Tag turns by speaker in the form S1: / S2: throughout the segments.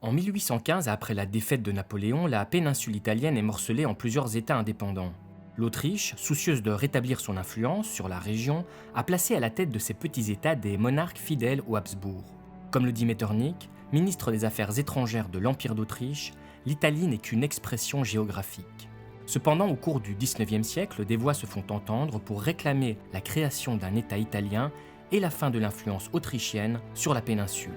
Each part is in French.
S1: En 1815, après la défaite de Napoléon, la péninsule italienne est morcelée en plusieurs États indépendants. L'Autriche, soucieuse de rétablir son influence sur la région, a placé à la tête de ces petits États des monarques fidèles aux Habsbourg. Comme le dit Metternich, ministre des Affaires étrangères de l'Empire d'Autriche, l'Italie n'est qu'une expression géographique. Cependant, au cours du XIXe siècle, des voix se font entendre pour réclamer la création d'un État italien et la fin de l'influence autrichienne sur la péninsule.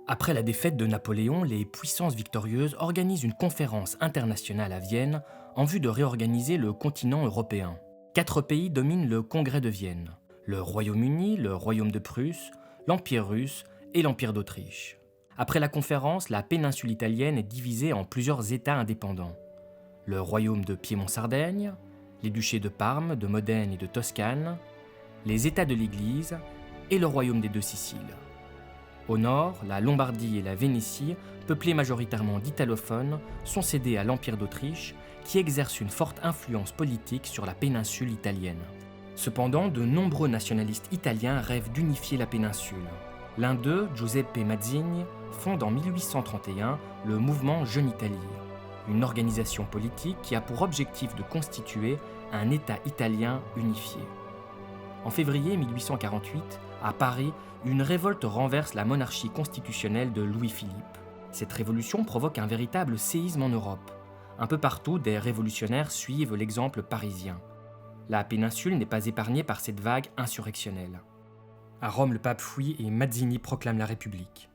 S1: Après la défaite de Napoléon, les puissances victorieuses organisent une conférence internationale à Vienne en vue de réorganiser le continent européen. 4 pays dominent le Congrès de Vienne: le Royaume-Uni, le Royaume de Prusse, l'Empire russe et l'Empire d'Autriche. Après la conférence, la péninsule italienne est divisée en plusieurs États indépendants: le Royaume de Piémont-Sardaigne, les duchés de Parme, de Modène et de Toscane, les États de l'Église et le Royaume des Deux Siciles. Au nord, la Lombardie et la Vénétie, peuplées majoritairement d'italophones, sont cédées à l'Empire d'Autriche, qui exerce une forte influence politique sur la péninsule italienne. Cependant, de nombreux nationalistes italiens rêvent d'unifier la péninsule. L'un d'eux, Giuseppe Mazzini, fonde en 1831 le mouvement Jeune Italie, une organisation politique qui a pour objectif de constituer un État italien unifié. En février 1848, à Paris, une révolte renverse la monarchie constitutionnelle de Louis-Philippe. Cette révolution provoque un véritable séisme en Europe. Un peu partout, des révolutionnaires suivent l'exemple parisien. La péninsule n'est pas épargnée par cette vague insurrectionnelle. À Rome, le pape fuit et Mazzini proclame la République.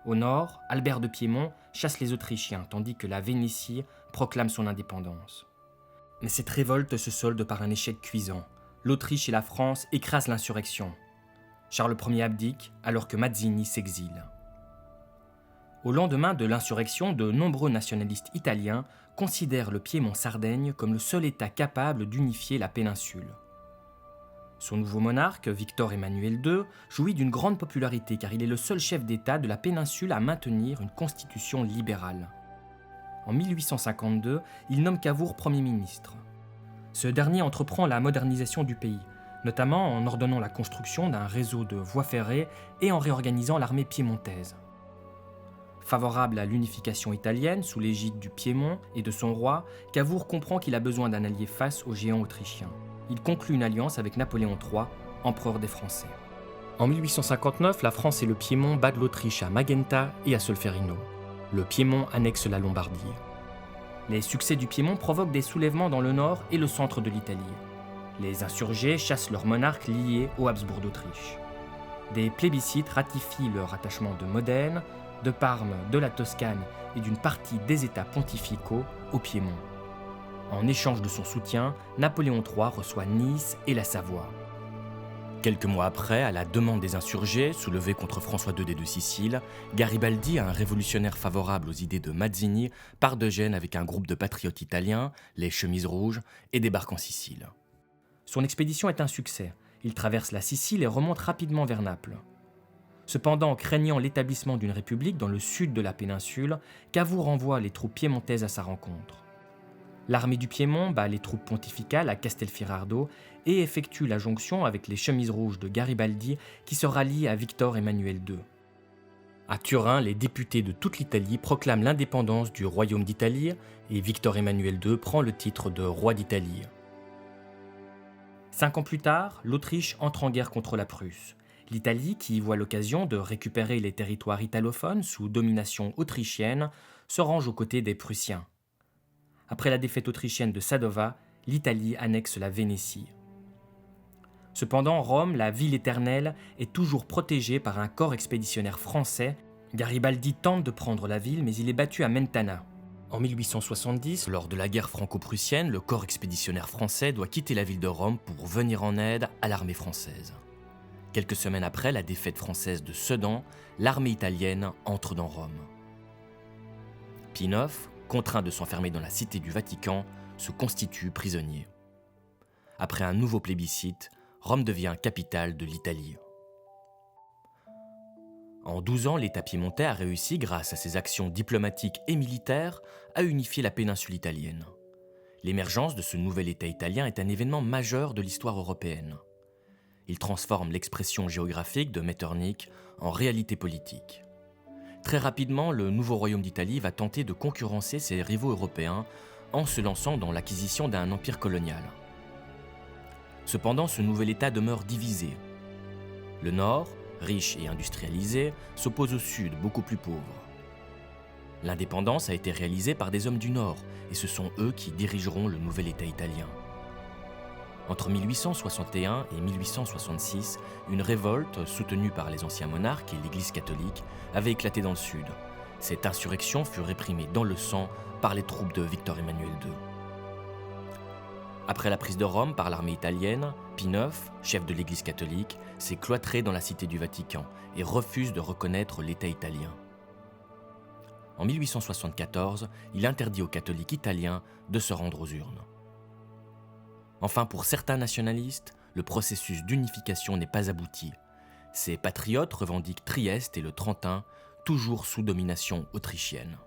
S1: Au nord, Albert de Piémont chasse les Autrichiens, tandis que la Vénétie proclame son indépendance. Mais cette révolte se solde par un échec cuisant. L'Autriche et la France écrasent l'insurrection. Charles Ier abdique alors que Mazzini s'exile. Au lendemain de l'insurrection, de nombreux nationalistes italiens considèrent le Piémont-Sardaigne comme le seul État capable d'unifier la péninsule. Son nouveau monarque, Victor Emmanuel II, jouit d'une grande popularité car il est le seul chef d'État de la péninsule à maintenir une constitution libérale. En 1852, il nomme Cavour Premier ministre. Ce dernier entreprend la modernisation du pays, notamment en ordonnant la construction d'un réseau de voies ferrées et en réorganisant l'armée piémontaise. Favorable à l'unification italienne sous l'égide du Piémont et de son roi, Cavour comprend qu'il a besoin d'un allié face aux géants autrichiens. Il conclut une alliance avec Napoléon III, empereur des Français. En 1859, la France et le Piémont battent l'Autriche à Magenta et à Solferino. Le Piémont annexe la Lombardie. Les succès du Piémont provoquent des soulèvements dans le nord et le centre de l'Italie. Les insurgés chassent leurs monarques liés aux Habsbourg d'Autriche. Des plébiscites ratifient le rattachement de Modène, de Parme, de la Toscane et d'une partie des États pontificaux au Piémont. En échange de son soutien, Napoléon III reçoit Nice et la Savoie. Quelques mois après, à la demande des insurgés, soulevés contre François II des Deux-Siciles, Garibaldi, un révolutionnaire favorable aux idées de Mazzini, part de Gênes avec un groupe de patriotes italiens, les Chemises Rouges, et débarque en Sicile. Son expédition est un succès. Il traverse la Sicile et remonte rapidement vers Naples. Cependant, craignant l'établissement d'une république dans le sud de la péninsule, Cavour envoie les troupes piémontaises à sa rencontre. L'armée du Piémont bat les troupes pontificales à Castelfidardo et effectue la jonction avec les Chemises Rouges de Garibaldi qui se rallient à Victor Emmanuel II. À Turin, les députés de toute l'Italie proclament l'indépendance du Royaume d'Italie et Victor Emmanuel II prend le titre de roi d'Italie. 5 ans plus tard, l'Autriche entre en guerre contre la Prusse. L'Italie, qui y voit l'occasion de récupérer les territoires italophones sous domination autrichienne, se range aux côtés des Prussiens. Après la défaite autrichienne de Sadova, l'Italie annexe la Vénétie. Cependant, Rome, la ville éternelle, est toujours protégée par un corps expéditionnaire français. Garibaldi tente de prendre la ville, mais il est battu à Mentana. En 1870, lors de la guerre franco-prussienne, le corps expéditionnaire français doit quitter la ville de Rome pour venir en aide à l'armée française. Quelques semaines après la défaite française de Sedan, l'armée italienne entre dans Rome. Pie IX, contraint de s'enfermer dans la cité du Vatican, se constitue prisonnier. Après un nouveau plébiscite, Rome devient capitale de l'Italie. En 12 ans, l'État piémontais a réussi, grâce à ses actions diplomatiques et militaires, à unifier la péninsule italienne. L'émergence de ce nouvel État italien est un événement majeur de l'histoire européenne. Il transforme l'expression géographique de Metternich en réalité politique. Très rapidement, le nouveau royaume d'Italie va tenter de concurrencer ses rivaux européens en se lançant dans l'acquisition d'un empire colonial. Cependant, ce nouvel État demeure divisé. Le nord, riche et industrialisé, s'oppose au sud, beaucoup plus pauvre. L'indépendance a été réalisée par des hommes du nord, et ce sont eux qui dirigeront le nouvel État italien. Entre 1861 et 1866, une révolte, soutenue par les anciens monarques et l'Église catholique, avait éclaté dans le sud. Cette insurrection fut réprimée dans le sang par les troupes de Victor Emmanuel II. Après la prise de Rome par l'armée italienne, Pie IX, chef de l'Église catholique, s'est cloîtré dans la cité du Vatican et refuse de reconnaître l'État italien. En 1874, il interdit aux catholiques italiens de se rendre aux urnes. Enfin, pour certains nationalistes, le processus d'unification n'est pas abouti. Ces patriotes revendiquent Trieste et le Trentin, toujours sous domination autrichienne.